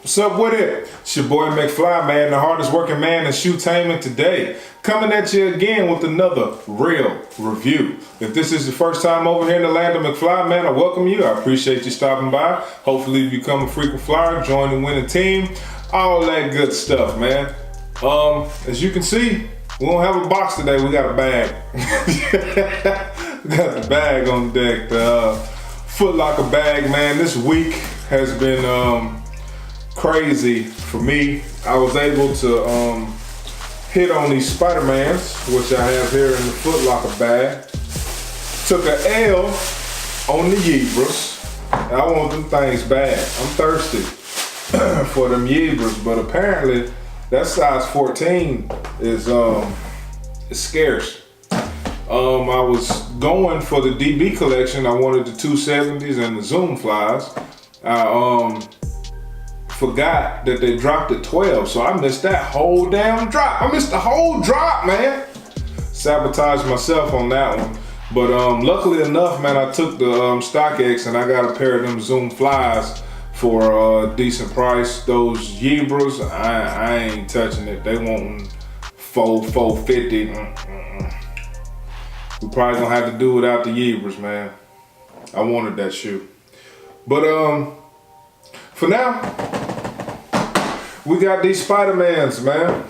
What's up with it? It's your boy McFly, man, the hardest working man in shoetainment today. Coming at you again with another real review. If this is your first time over here in the land of McFly, man, I welcome you. I appreciate you stopping by. Hopefully you become a frequent flyer, join the winning team, all that good stuff, man. As you can see, we don't have a box today, we got a bag. We got the bag on deck, the Foot Locker bag, man. This week has been crazy for me. I was able to hit on these Spidermans, which I have here in the Foot Locker bag. Took an L on the Yebras. I want them things bad. I'm thirsty for them Yebras, but apparently that size 14 is scarce. I was going for the DB collection. I wanted the 270s and the Zoom flies. I forgot that they dropped at 12, so I missed that whole damn drop. I missed the whole drop, man. Sabotaged myself on that one. But luckily enough, man, I took the StockX and I got a pair of them Zoom flies for a decent price. Those Yebras, I ain't touching it. They want $450. We probably gonna have to do without the Yebras, man. I wanted that shoe. But for now, we got these Spider-Mans, man.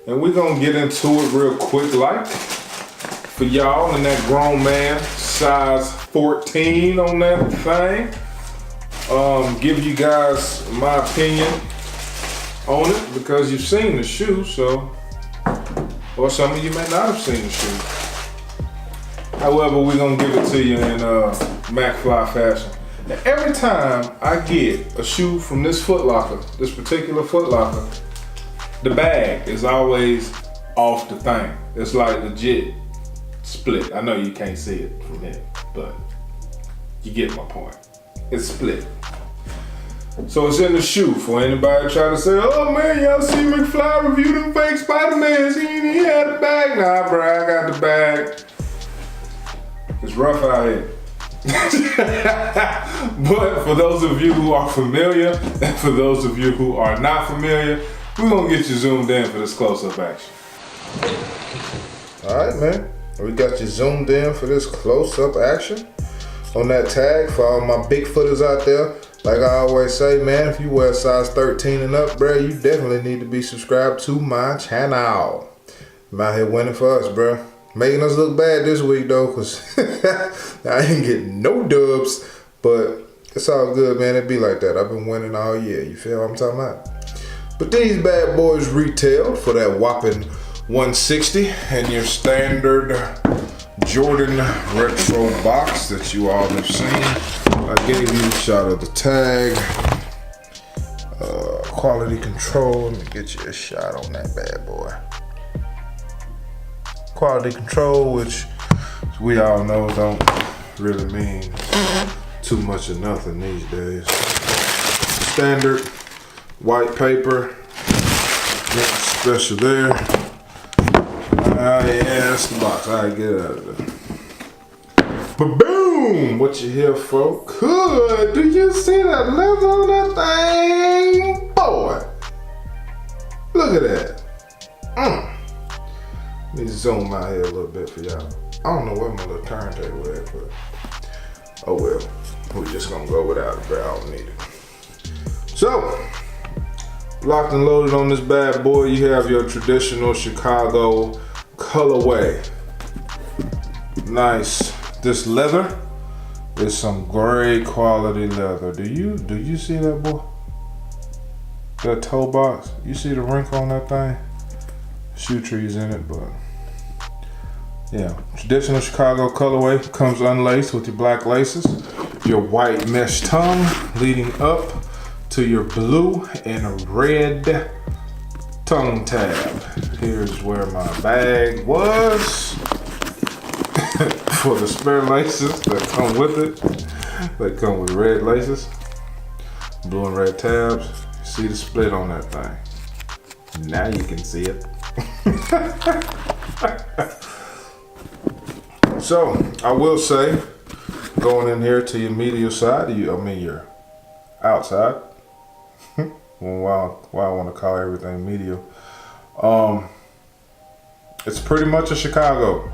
And we're gonna get into it real quick like. For y'all and that grown man, size 14 on that thing. Give you guys my opinion on it because you've seen the shoe, so, or some of you may not have seen the shoe. However, we're gonna give it to you in McFly fashion. Now, every time I get a shoe from this Foot Locker, this particular Foot Locker, the bag is always off the thing. It's like legit split. I know you can't see it from here, but you get my point. It's split. So it's in the shoe for anybody trying to say, oh man, y'all see McFly review them fake Spider-Mans. He had a bag. Nah, bro, I got the bag. It's rough out here. But for those of you who are familiar, and for those of you who are not familiar, we're gonna get you zoomed in for this close-up action. All right, man. We got you zoomed in for this close-up action. On that tag, for all my big footers out there, like I always say, man, if you wear size 13 and up, bro, you definitely need to be subscribed to my channel. I'm out here winning for us, bro. Making us look bad this week though, cause I ain't getting no dubs, but it's all good, man. It be like that. I've been winning all year. You feel what I'm talking about? But these bad boys retail for that whopping $160 in your standard Jordan retro box that you all have seen. I gave you a shot of the tag, quality control. Let me get you a shot on that bad boy. Quality control, which we all know don't really mean too much of nothing these days. Standard white paper, nothing special there. Yeah, that's the box. All right, get it out of there. But boom! What you here for? Good. Do you see that leather on that thing? Boy, look at that. Let me zoom out here a little bit for y'all. I don't know where my little turntable is, but oh well. We're just gonna go without it, bro. I don't need it. So, locked and loaded on this bad boy, you have your traditional Chicago colorway. Nice. This leather is some great quality leather. Do you see that, boy? That toe box? You see the wrinkle on that thing? Shoe trees in it, but yeah, traditional Chicago colorway. Comes unlaced with your black laces, your white mesh tongue leading up to your blue and red tongue tab. Here's where my bag was for the spare laces that come with it. They come with red laces, blue and red tabs. See the split on that thing. Now you can see it. So I will say, going in here to your medial side, your outside, Why I want to call everything medial. It's pretty much a Chicago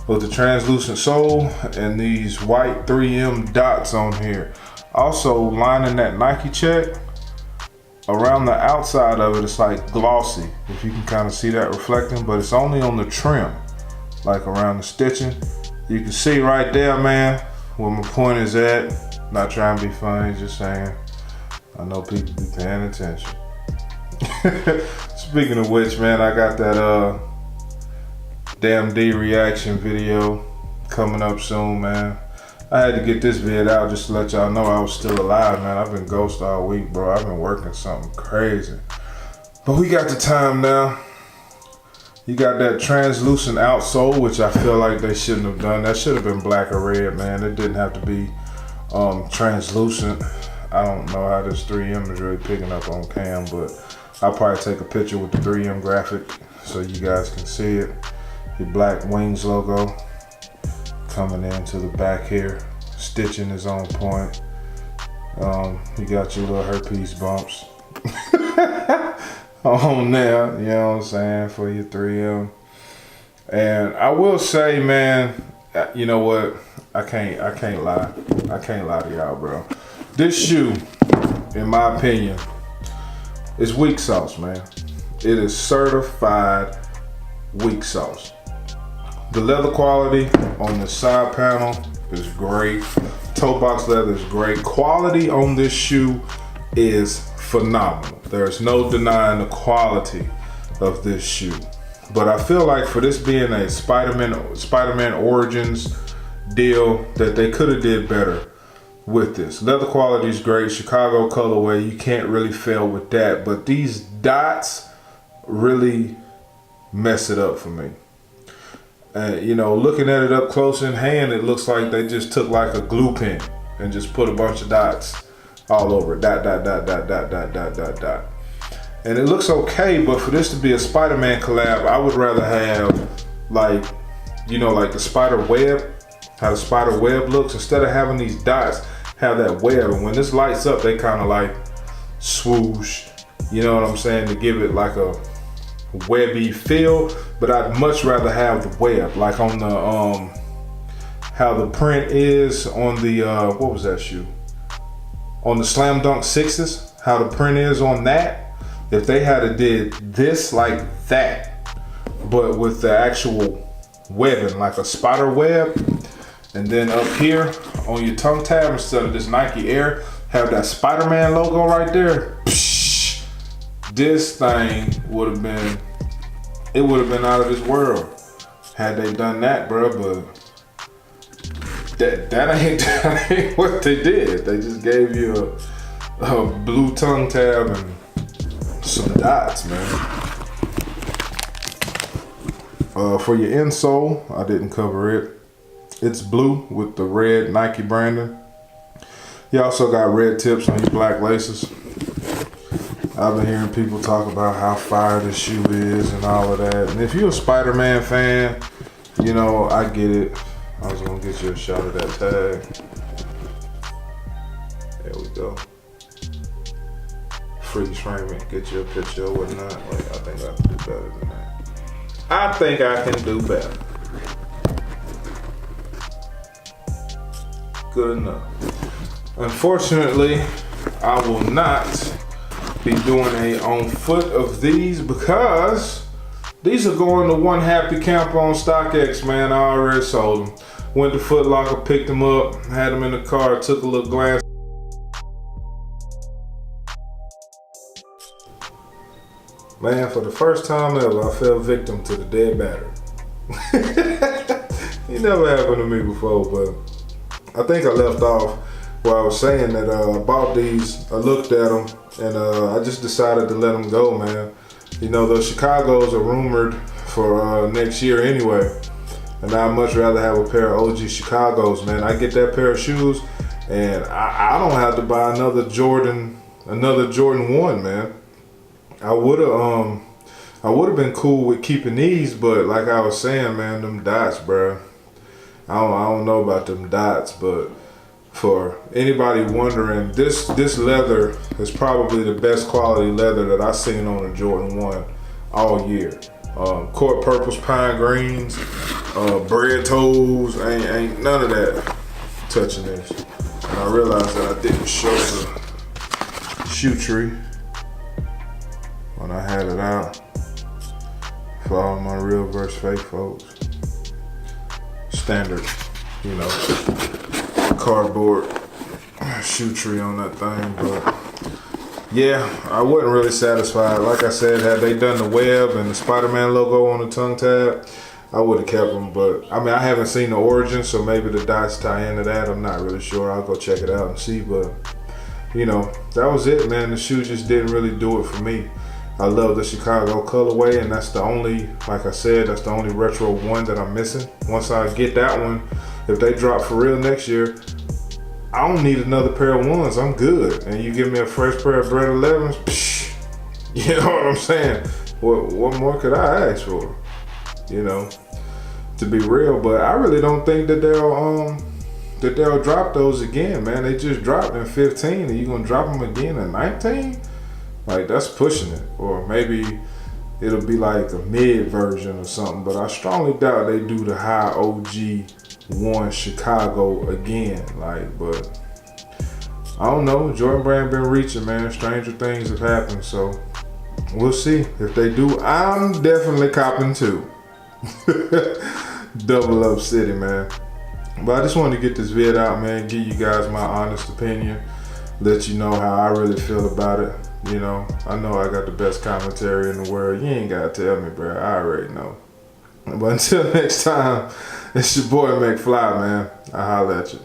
with the translucent sole and these white 3M dots on here. Also lining that Nike check, around the outside of it, it's like glossy, if you can kind of see that reflecting, but it's only on the trim, like around the stitching. You can see right there, man, where my point is at. Not trying to be funny, just saying. I know people be paying attention. Speaking of which, man, I got that damn D reaction video coming up soon, man. I had to get this vid out just to let y'all know I was still alive, man. I've been ghost all week, bro. I've been working something crazy. But we got the time now. You got that translucent outsole, which I feel like they shouldn't have done. That should have been black or red, man. It didn't have to be translucent. I don't know how this 3M is really picking up on cam, but I'll probably take a picture with the 3M graphic so you guys can see it. The black wings logo coming into the back here. Stitching is on point. You got your little herpes bumps on there, you know what I'm saying, for your 3M. And I will say, man, you know what? I can't lie. I can't lie to y'all, bro. This shoe, in my opinion, is weak sauce, man. It is certified weak sauce. The leather quality on the side panel is great. Toe box leather is great. Quality on this shoe is phenomenal. There's no denying the quality of this shoe. But I feel like for this being a Spider-Man Origins deal, that they could have did better with this. Leather quality is great. Chicago colorway, you can't really fail with that. But these dots really mess it up for me. You know, looking at it up close in hand, it looks like they just took like a glue pen and just put a bunch of dots all over it. Dot, dot, dot, dot, dot, dot, dot, dot, dot. And it looks okay, but for this to be a Spider-Man collab, I would rather have, like, you know, like the spider web, how the spider web looks. Instead of having these dots, have that web. And when this lights up, they kind of like swoosh, you know what I'm saying, to give it like a webby feel. But I'd much rather have the web, like on the how the print is on the what was that shoe, on the Slam Dunk 6s, how the print is on that. If they had did this like that, but with the actual webbing, like a spider web, and then up here on your tongue tab, instead of this Nike Air, have that Spider-Man logo right there. Psh, this thing would have been, it would have been out of this world had they done that, bro. But that ain't what they did. They just gave you a blue tongue tab and some dots, man. For your insole, I didn't cover it. It's blue with the red Nike branding. You also got red tips on your black laces. I've been hearing people talk about how fire this shoe is and all of that. And if you're a Spider-Man fan, you know, I get it. I was gonna get you a shot of that tag. There we go. Freeze frame it, get you a picture or whatnot. Like, I think I can do better than that. I think I can do better. Good enough. Unfortunately, I will not be doing a on foot of these because these are going to One Happy Camper on StockX, man. I already sold them. Went to Foot Locker, picked them up, had them in the car, took a little glance. Man, for the first time ever, I fell victim to the dead battery. It never happened to me before, but I think I left off where I was saying that I bought these, I looked at them, and I just decided to let them go, man. You know, the Chicagos are rumored for next year anyway, and I'd much rather have a pair of OG Chicagos, man. I get that pair of shoes, and I don't have to buy another Jordan 1, man. I would have been cool with keeping these, but like I was saying, man, them dots, bro. I don't know about them dots, but For anybody wondering, this leather is probably the best quality leather that I've seen on a Jordan 1 all year. Court purples, pine greens, bread toes, ain't none of that touching this. And I realized that I didn't show the shoe tree when I had it out for all my real versus fake folks. Standard, you know, cardboard shoe tree on that thing, but yeah, I wasn't really satisfied. Like I said, had they done the web and the Spiderman logo on the tongue tab, I would have kept them. But I mean, I haven't seen the origin, so maybe the dots tie into that. I'm not really sure. I'll go check it out and see. But you know, that was it, man. The shoe just didn't really do it for me. I love the Chicago colorway, and that's the only, like I said, that's the only retro one that I'm missing. Once I get that one, if they drop for real next year, I don't need another pair of ones. I'm good. And you give me a fresh pair of Bread 11s, psh, you know what I'm saying? What more could I ask for? You know, to be real. But I really don't think that they'll drop those again, man. They just dropped in 15, and you gonna drop them again in 19? Like, that's pushing it. Or maybe it'll be like a mid version or something. But I strongly doubt they do the high OG 1 Chicago again. Like, but I don't know. Jordan Brand been reaching, man. Stranger things have happened, so we'll see. If they do, I'm definitely copping too. Double Up City, man. But I just wanted to get this vid out, man. Give you guys my honest opinion. Let you know how I really feel about it. You know I got the best commentary in the world. You ain't gotta tell me, bro. I already know. But until next time, it's your boy McFly, man. I'll holler at you.